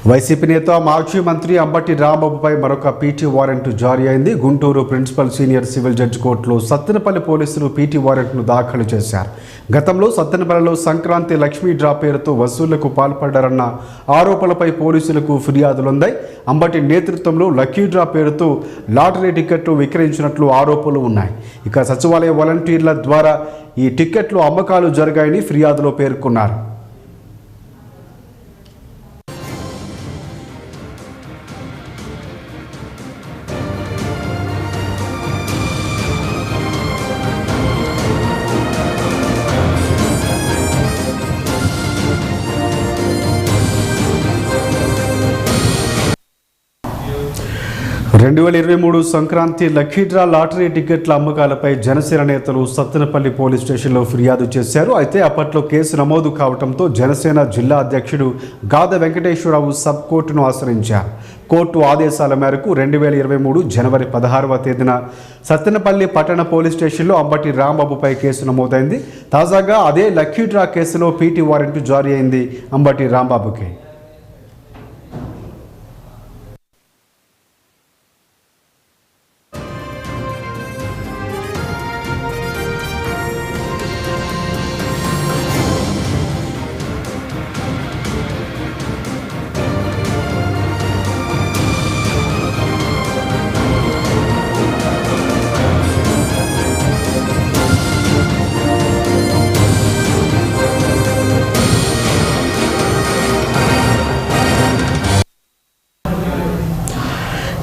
YCP నేత మాజీ మంత్రి అంబటి రాంబాబుపై మరొక పీటీ వారెంట్ జారీ అయింది. Guntur principal senior civil judge కోర్టులో సత్తెనపల్లి పోలీసులు పీటీ వారెంట్ను దాఖలు చేశారు. గతంలో సత్తెనపల్లిలో సంక్రాంతి లక్ష్మీ డ్రా పేరుతో వసూళ్లకు పాల్పడ్డారన్న ఆరోపణలపై పోలీసులకు ఫిర్యాదులుందాయి. అంబటి నేతృత్వంలో లక్కీ డ్రా పేరుతో లాటరీ టికెట్లు విక్రయించినట్లు ఆరోపణలు ఉన్నాయి. ఇక సచివాలయ వాలంటీర్ల ద్వారా ఈ టికెట్లు అమ్మకాలు జరిగాయని ఫిర్యాదులో పేర్కొన్నారు. రెండు 2023 సంక్రాంతి లక్కీ డ్రా లాటరీ టికెట్ల అమ్మకాలపై జనసేన నేతలు సత్తెనపల్లి పోలీస్ స్టేషన్లో ఫిర్యాదు చేశారు. అయితే అప్పట్లో కేసు నమోదు కావడంతో జనసేన జిల్లా అధ్యక్షుడు గాద వెంకటేశ్వరరావు సబ్ కోర్టును ఆశ్రయించారు. కోర్టు ఆదేశాల మేరకు 2023 జనవరి 16వ తేదీన సత్తెనపల్లి పట్టణ పోలీస్ స్టేషన్లో అంబటి రాంబాబుపై కేసు నమోదైంది. తాజాగా అదే లక్కీ డ్రా కేసులో పీటీ వారెంట్ జారీ అయింది అంబటి రాంబాబుకి.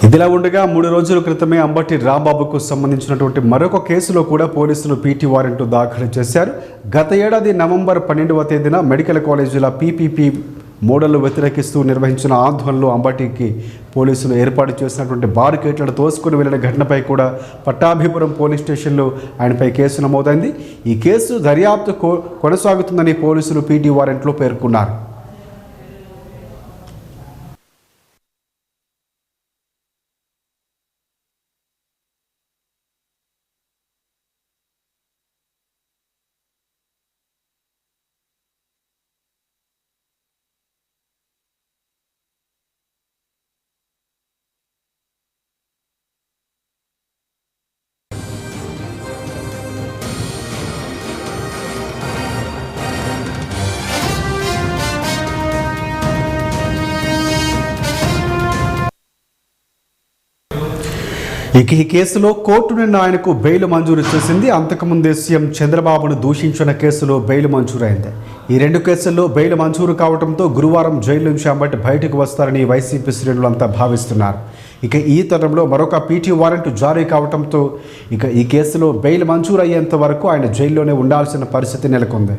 ఇదిలా ఉండగా 3 రోజుల క్రితమే అంబటి రాంబాబుకు సంబంధించినటువంటి మరొక కేసులో కూడా పోలీసులు పీటీ వారెంట్ దాఖలు చేశారు. గత ఏడాది నవంబర్ 12వ తేదీన మెడికల్ కాలేజీల పీపీపీ మోడల్ను వ్యతిరేకిస్తూ నిర్వహించిన ఆందోళనలో అంబటికి పోలీసులు ఏర్పాటు చేసినటువంటి బారికేట్లను తోసుకుని వెళ్లిన ఘటనపై కూడా పట్టాభిపురం పోలీస్ స్టేషన్లో ఆయనపై కేసు నమోదైంది. ఈ కేసు దర్యాప్తు కొనసాగుతుందని పోలీసులు పీటీ వారెంట్లో పేర్కొన్నారు. ఇక ఈ కేసులో కోర్టు నిన్న ఆయనకు బెయిల్ మంజూరు చేసింది. అంతకుముందే సీఎం చంద్రబాబును దూషించిన కేసులో బెయిల్ మంజూరైంది. ఈ 2 కేసుల్లో బెయిల్ మంజూరు కావడంతో గురువారం జైలు నుంచి అంబటి బయటకు వస్తారని వైసీపీ శ్రేణులంతా భావిస్తున్నారు. ఇక ఈ తరుణంలో మరొక పీటీ వారెంట్ జారీ కావడంతో ఇక ఈ కేసులో బెయిల్ మంజూరు అయ్యేంత వరకు ఆయన జైల్లోనే ఉండాల్సిన పరిస్థితి నెలకొంది.